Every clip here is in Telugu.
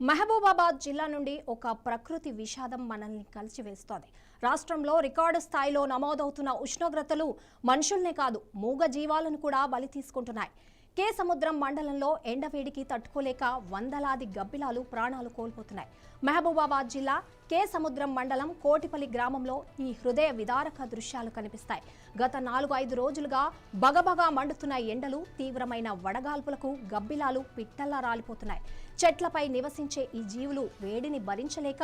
మహబూబాబాద్ జిల్లా నుండి ఒక ప్రకృతి విషాదం మనల్ని కలిసివేస్తోంది. రాష్ట్రంలో రికార్డు స్థాయిలో నమోదవుతున్న ఉష్ణోగ్రతలు మనుషుల్నే కాదు మూగ జీవాలను కూడా బలి తీసుకుంటున్నాయి. కే సముద్రం మండలంలో ఎండవేడికి తట్టుకోలేక వందలాది గబ్బిలాలు ప్రాణాలు కోల్పోతున్నాయి. మహబూబాబాద్ జిల్లా కే సముద్రం మండలం కోటిపల్లి గ్రామంలో ఈ హృదయ విదారక దృశ్యాలు కనిపిస్తాయి. గత 4-5 రోజులుగా బగబగా మండుతున్న ఎండలు, తీవ్రమైన వడగాల్పులకు గబ్బిలాలు పిట్టల్లా రాలిపోతున్నాయి. చెట్లపై నివసించే ఈ జీవులు వేడిని భరించలేక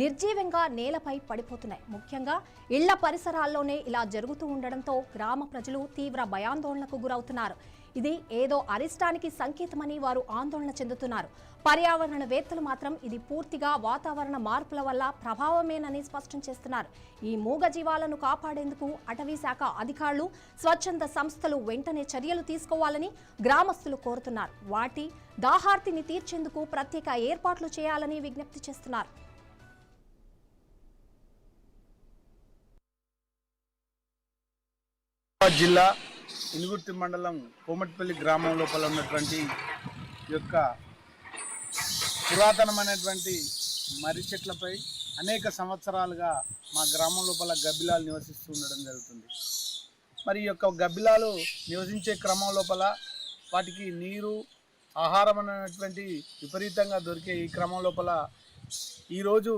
నిర్జీవంగా నేలపై పడిపోతున్నాయి. ముఖ్యంగా ఇళ్ల పరిసరాల్లోనే ఇలా జరుగుతూ ఉండడంతో గ్రామ ప్రజలు తీవ్ర భయాందోళనకు గురవుతున్నారు. ఇది ఏదో అరిష్టానికి సంకేతమని వారు ఆందోళన చెందుతున్నారు. పర్యావరణవేత్తలు మాత్రం ఇది పూర్తిగా వాతావరణ మార్పుల వల్ల ప్రభావమేనని స్పష్టం చేస్తున్నారు. ఈ మూగ జీవాలను కాపాడేందుకు అటవీ శాఖ అధికారులు, స్వచ్ఛంద సంస్థలు వెంటనే చర్యలు తీసుకోవాలని గ్రామస్తులు కోరుతున్నారు. వాటి దాహార్తిని తీర్చేందుకు ప్రత్యేక ఏర్పాట్లు చేయాలని విజ్ఞప్తి చేస్తున్నారు. జిల్లా ఇనుగుర్తి మండలం కోమటిపల్లి గ్రామం లోపల ఉన్నటువంటి యొక్క పురాతనమైనటువంటి మర్రి చెట్లపై అనేక సంవత్సరాలుగా మా గ్రామం లోపల గబ్బిలాలు నివసిస్తూ ఉండడం జరుగుతుంది. మరి ఈ యొక్క గబ్బిలాలు నివసించే క్రమం లోపల వాటికి నీరు, ఆహారం అనేటువంటి విపరీతంగా దొరికే ఈ క్రమం లోపల ఈరోజు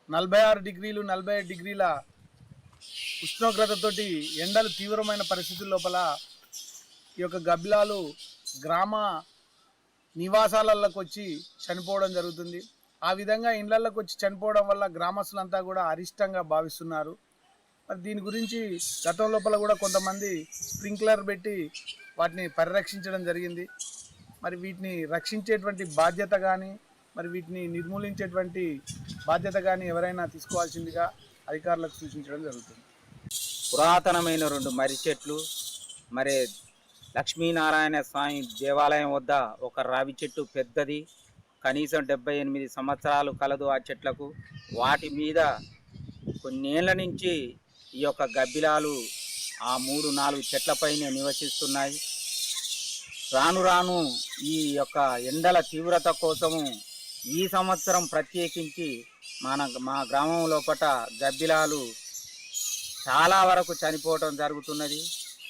46 డిగ్రీలు 47 డిగ్రీల ఉష్ణోగ్రతతోటి ఎండలు తీవ్రమైన పరిస్థితుల లోపల ఈ యొక్క గబ్బిలాలు గ్రామ నివాసాలలోకి వచ్చి చనిపోవడం జరుగుతుంది. ఆ విధంగా ఇండ్లలోకి వచ్చి చనిపోవడం వల్ల గ్రామస్తులంతా కూడా అరిష్టంగా భావిస్తున్నారు. మరి దీని గురించి గతం లోపల కూడా కొంతమంది స్ప్రింక్లర్ పెట్టి వాటిని పరిరక్షించడం జరిగింది. మరి వీటిని రక్షించేటువంటి బాధ్యత కానీ, మరి వీటిని నిర్మూలించేటువంటి బాధ్యత కానీ ఎవరైనా తీసుకోవాల్సిందిగా అధికారులకు సూచించడం జరుగుతుంది. పురాతనమైన 2 మర్రి చెట్లు, మరి లక్ష్మీనారాయణ స్వామి దేవాలయం వద్ద ఒక రావి చెట్టు పెద్దది, కనీసం 78 సంవత్సరాలు కలదు ఆ చెట్లకు. వాటి మీద కొన్నేళ్ల నుంచి ఈ యొక్క గబ్బిలాలు ఆ 3-4 చెట్లపైనే నివసిస్తున్నాయి. రాను రాను ఈ యొక్క ఎండల తీవ్రత కోసము ఈ సంవత్సరం ప్రత్యేకించి మా గ్రామం లోపల గబ్బిలాలు చాలా వరకు చనిపోవటం జరుగుతున్నది.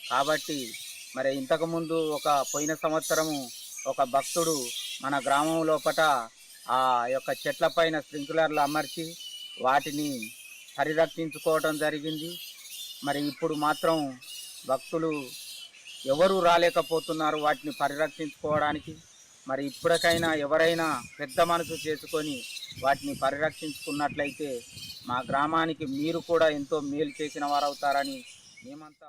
కాబట్టి మరి ఇంతకుముందు పోయిన సంవత్సరము ఒక భక్తుడు మన గ్రామం లోపల ఆ యొక్క చెట్లపైన స్ప్రింక్లర్లు అమర్చి వాటిని పరిరక్షించుకోవటం జరిగింది. మరి ఇప్పుడు మాత్రం భక్తులు ఎవరు రాలేకపోతున్నారు వాటిని పరిరక్షించుకోవడానికి. మరి ఇప్పటికైనా ఎవరైనా పెద్ద మనసు చేసుకొని వాటిని పరిరక్షించుకున్నట్లయితే మా గ్రామానికి మీరు కూడా ఎంతో మేలు చేసిన వారు అవుతారని మేమంతా